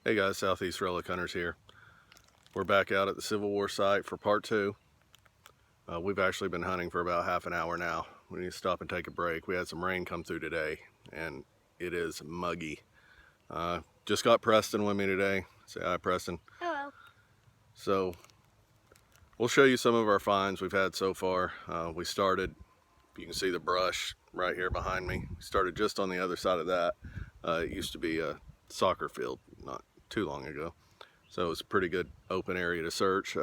Hey guys, Southeast Relic Hunters here. We're back out at the Civil War site for part two. We've actually been hunting for about half an hour now. We need to stop and take a break. We had some rain come through today and it is muggy. Just got Preston with me today. Say hi, Preston. Hello. So we'll show you some of our finds we've had so far. We started, you can see the brush right here behind me. We started just on the other side of that. It used to be a soccer field not too long ago. So it's a pretty good open area to search.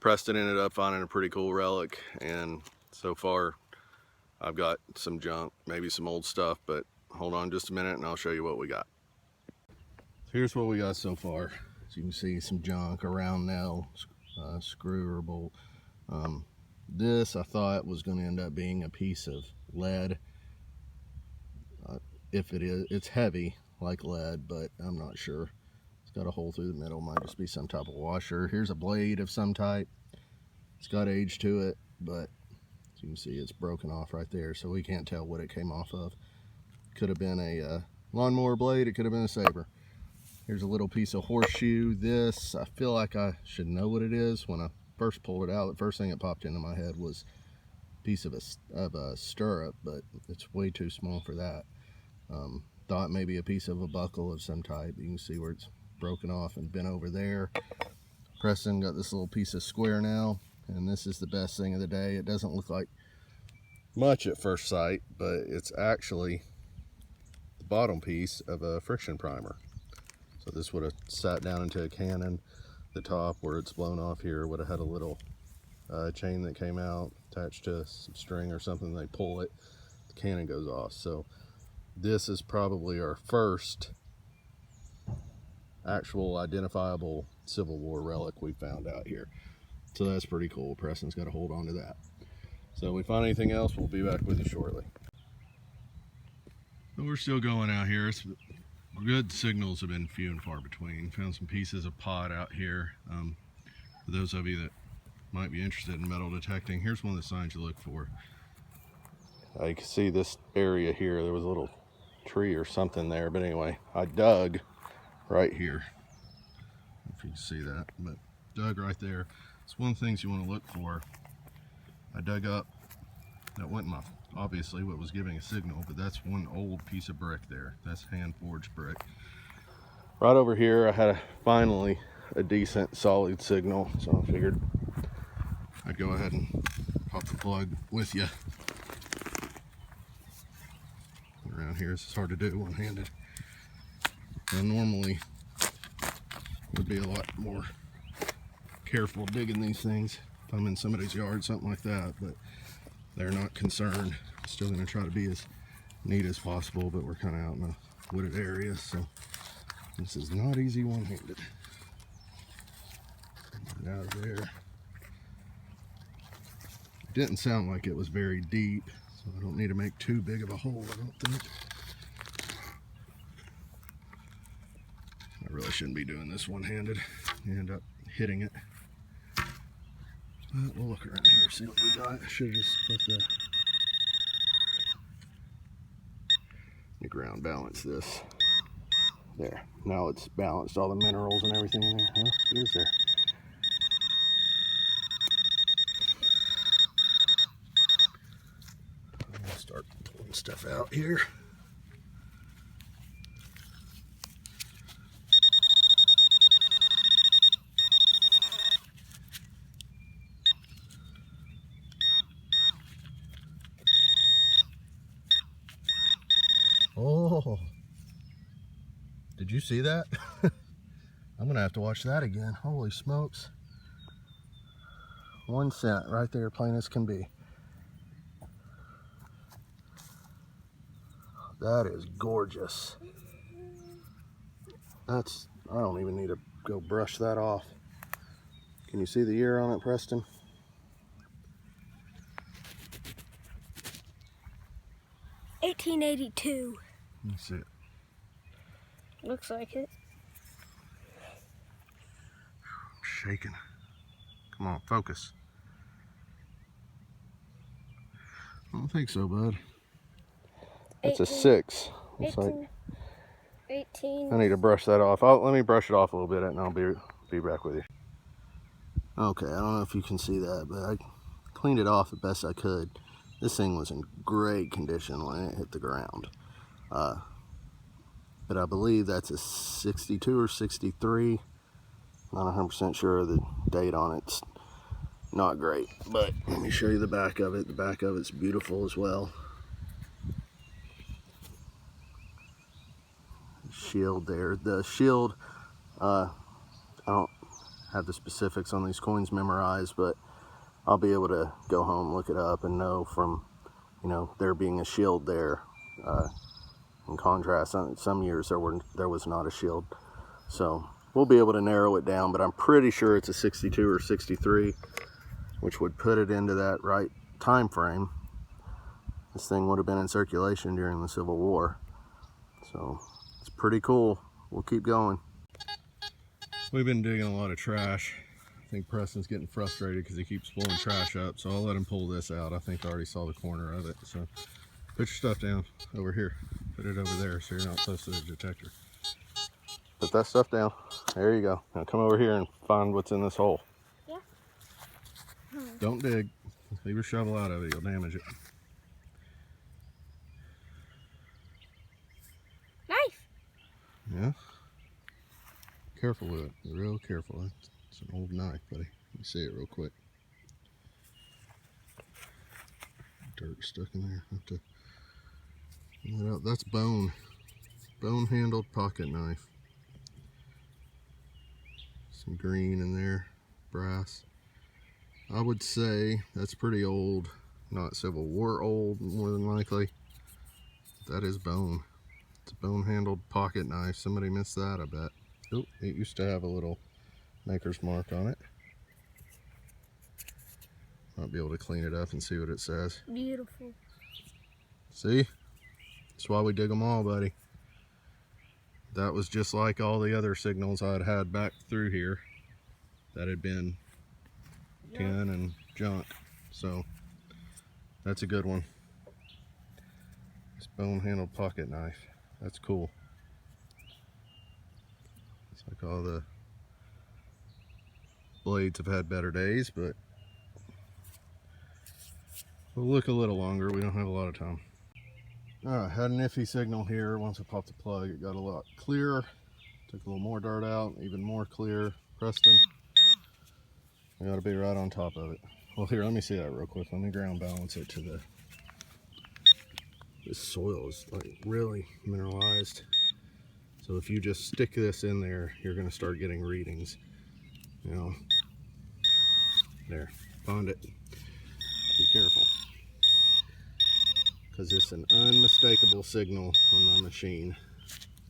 Preston ended up finding a pretty cool relic, and so far I've got some junk, maybe some old stuff, but hold on just a minute and I'll show you what we got. So here's what we got so far. As you can see, some junk, a round nail, screw or bolt. This I thought was going to end up being a piece of lead. If it is, it's heavy like lead, but I'm not sure. It's got a hole through the middle, might just be some type of washer. Here's a blade of some type. It's got age to it, but as you can see, it's broken off right there, so we can't tell what it came off of. Could have been a lawnmower blade, it could have been a saber. Here's a little piece of horseshoe. This, I feel like I should know what it is. When I first pulled it out, the first thing that popped into my head was a piece of a stirrup, but it's way too small for that. Thought maybe a piece of a buckle of some type. You can see where it's broken off and bent over there. Preston got this little piece of square now, and this is the best thing of the day. It doesn't look like much at first sight, but it's actually the bottom piece of a friction primer. So this would have sat down into a cannon. The top where it's blown off here would have had a little chain that came out attached to some string or something. They pull it, the cannon goes off. So this is probably our first actual identifiable Civil War relic we found out here. So that's pretty cool. Preston's got to hold on to that. So if we find anything else, we'll be back with you shortly. So we're still going out here. It's good signals have been few and far between. Found some pieces of pot out here. For those of you that might be interested in metal detecting, here's one of the signs you look for. You can see this area here. There was a little tree or something there, but anyway, I dug right here. If you can see that, but dug right there. It's one of the things you want to look for. I dug up, that wasn't obviously what was giving a signal, but that's one old piece of brick there. That's hand forged brick. Right over here I had finally a decent solid signal, so I figured I'd go ahead and pop the plug with you. Around here it's hard to do one-handed. Now normally would be a lot more careful digging these things if I'm in somebody's yard, something like that, but they're not concerned. Still going to try to be as neat as possible, but we're kind of out in a wooded area, so this is not easy one-handed. Out of there. It didn't sound like it was very deep, so I don't need to make too big of a hole, I don't think. I really shouldn't be doing this one-handed. You end up hitting it. But we'll look around here, see what we got. I should have just put the ground balance this. There. Now it's balanced all the minerals and everything in there. Huh? It is there. I'm gonna start pulling stuff out here. Oh, did you see that? I'm gonna have to watch that again. Holy smokes. 1 cent right there, plain as can be. That is gorgeous. I don't even need to go brush that off. Can you see the year on it, Preston? $1882. Let me see it. Looks like it. I'm shaking. Come on, focus. I don't think so, bud. It's a 6. Looks like 18. I need to brush that off. Let me brush it off a little bit and I'll be back with you. Okay, I don't know if you can see that, but I cleaned it off the best I could. This thing was in great condition when it hit the ground. But I believe that's a 62 or 63. Not 100% sure of the date on it. It's not great, but let me show you the back of it. The back of it's beautiful as well. Shield there. The shield, I don't have the specifics on these coins memorized, but I'll be able to go home, look it up, and know from, there being a shield there. In contrast, some years there was not a shield, so we'll be able to narrow it down. But I'm pretty sure it's a 62 or 63, which would put it into that right time frame. This thing would have been in circulation during the Civil War, so it's pretty cool. We'll keep going. We've been digging a lot of trash. I think Preston's getting frustrated because he keeps pulling trash up, so I'll let him pull this out. I think I already saw the corner of it. So put your stuff down over here. Put it over there so you're not close to the detector. Put that stuff down. There you go. Now come over here and find what's in this hole. Yeah. Don't dig. Leave your shovel out of it. You'll damage it. Knife. Yeah. Careful with it. Be real careful. It's an old knife, buddy. Let me see it real quick. Dirt stuck in there. Have to pull it out. That's bone. Bone-handled pocket knife. Some green in there. Brass. I would say that's pretty old. Not Civil War old, more than likely. That is bone. It's a bone-handled pocket knife. Somebody missed that, I bet. Oh, it used to have a little maker's mark on it. Might be able to clean it up and see what it says. Beautiful. See? That's why we dig them all, buddy. That was just like all the other signals I'd had back through here that had been tin and junk. So that's a good one. This bone-handled pocket knife. That's cool. It's like all the blades have had better days, but we'll look a little longer. We don't have a lot of time. Alright, had an iffy signal here. Once I popped the plug, it got a lot clearer. Took a little more dirt out, even more clear. Preston, we gotta be right on top of it. Well, here, let me see that real quick. Let me ground balance it to the... This soil is like really mineralized. So if you just stick this in there, you're gonna start getting readings. There, found it. Be careful, because it's an unmistakable signal on my machine,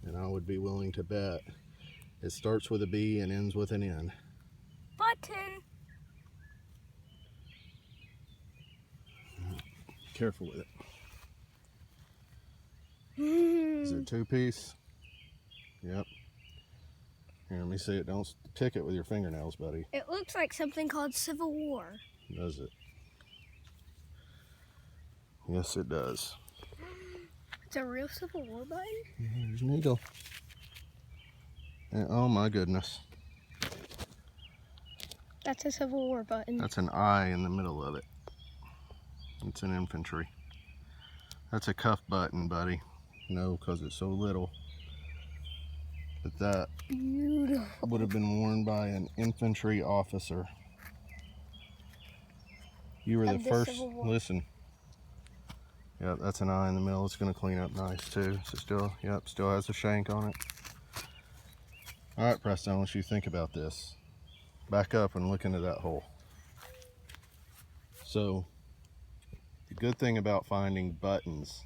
and I would be willing to bet it starts with a B and ends with an N. Button. Careful with it. Is it a two-piece? Yep. Here, let me see it. Don't pick it with your fingernails, buddy. It looks like something called Civil War. Does it? Yes, it does. It's a real Civil War button? Yeah, there's a needle. And, oh my goodness. That's a Civil War button. That's an I in the middle of it. It's an infantry. That's a cuff button, buddy. No, because it's so little. But that Beautiful. would have been worn by an infantry officer. You were the first. Listen. Yep, that's an eye in the middle. It's going to clean up nice too. So still, yep, still has a shank on it. All right, Preston, I want you to think about this. Back up and look into that hole. So the good thing about finding buttons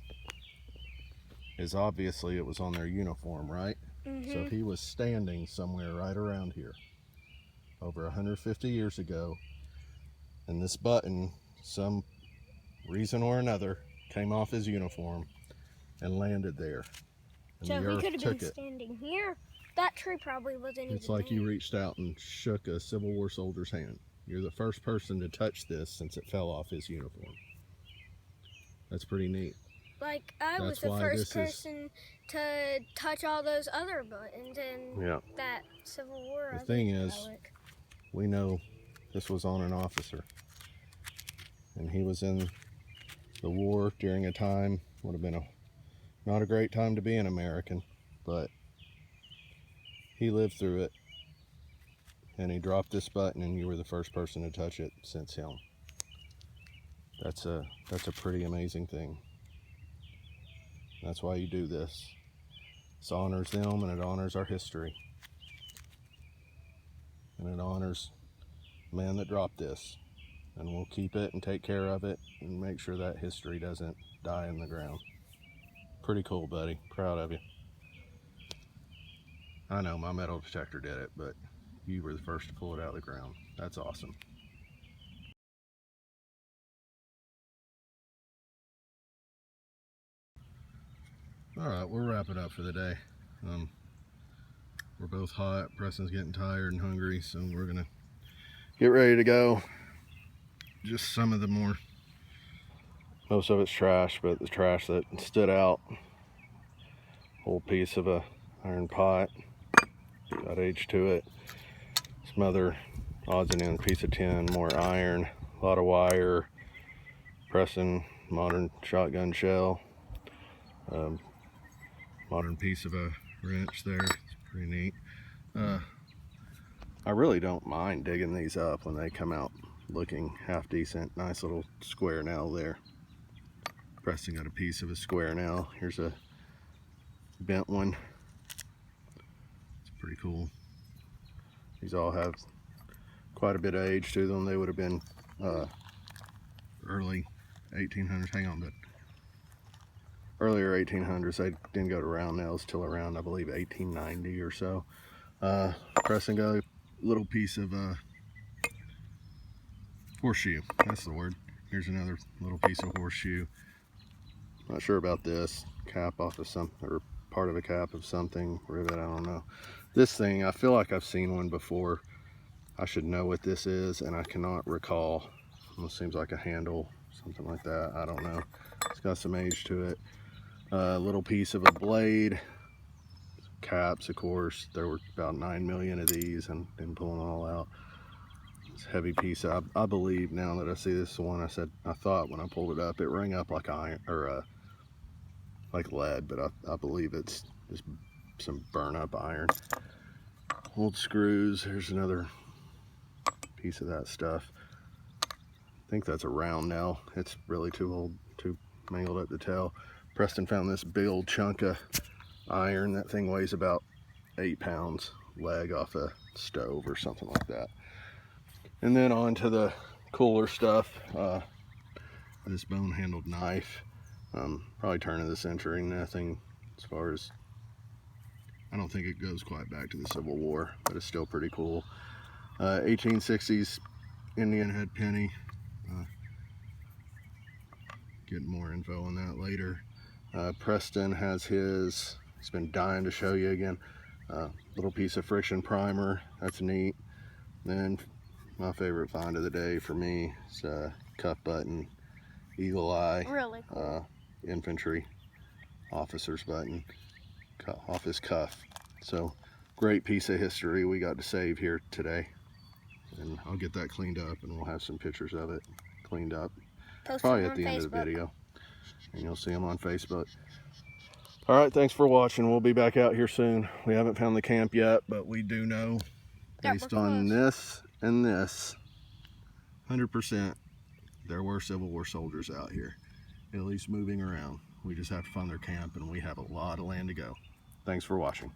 is obviously it was on their uniform, right? Mm-hmm. So he was standing somewhere right around here over 150 years ago, and this button, some reason or another, came off his uniform and landed there. And So the he earth could have took been it. standing here. That tree probably wasn't It's even like there. you reached out and shook a Civil War soldier's hand. You're the first person to touch this since it fell off his uniform. That's pretty neat. like I was That's the why first this is- person to touch all those other buttons in Yeah. that Civil War. The I thing think, is, relic. we know this was on an officer, and he was in the war during a time, would have been not a great time to be an American, but he lived through it, and he dropped this button, and you were the first person to touch it since him. That's a pretty amazing thing. That's why you do this. This honors them, and it honors our history, and it honors the man that dropped this. And we'll keep it and take care of it and make sure that history doesn't die in the ground. Pretty cool, buddy. Proud of you. I know my metal detector did it, but you were the first to pull it out of the ground. That's awesome. All right, we're wrapping up for the day. We're both hot. Preston's getting tired and hungry, so we're gonna get ready to go. Just some of the most of it's trash, but the trash that stood out. Whole piece of a iron pot, got age to it. Some other odds and ends, piece of tin, more iron, a lot of wire. Preston, modern shotgun shell. Modern piece of a wrench there. It's pretty neat. I really don't mind digging these up when they come out looking half decent. Nice little square nail there. Preston got a piece of a square nail. Here's a bent one. It's pretty cool. These all have quite a bit of age to them. They would have been early 1800s. Hang on, but earlier 1800s. They didn't go to round nails till around, I believe, 1890 or so. Preston got a little piece of horseshoe. That's the word. Here's another little piece of horseshoe. Not sure about this. Cap off of something, or part of a cap of something. Rivet, I don't know. This thing, I feel like I've seen one before. I should know what this is, and I cannot recall. Almost seems like a handle, something like that. I don't know. It's got some age to it. A little piece of a blade. Caps, of course. There were about 9 million of these, and didn't pull them all out. It's a heavy piece. I believe now that I see this one, I thought when I pulled it up, it rang up like iron, or like lead, but I believe it's just some burn up iron. Old screws. Here's another piece of that stuff. I think that's a round nail. It's really too old, too mangled up to tell. Preston found this big old chunk of iron. That thing weighs about 8 pounds. Leg off a stove or something like that. And then on to the cooler stuff. This bone handled knife. Probably turn of the century. Nothing as far as, I don't think it goes quite back to the Civil War, but it's still pretty cool. 1860s Indian head penny. Getting more info on that later. Preston has his, he's been dying to show you again. Little piece of friction primer. That's neat. Then my favorite find of the day for me is cuff button, eagle eye. Really cool. Infantry officer's button off his cuff. So great piece of history we got to save here today, and I'll get that cleaned up and we'll have some pictures of it cleaned up probably at the end of the video, and you'll see them on Facebook. All right, thanks for watching. We'll be back out here soon. We haven't found the camp yet, but we do know based on this and this 100% there were Civil War soldiers out here, at least moving around. We just have to find their camp, and we have a lot of land to go. Thanks for watching.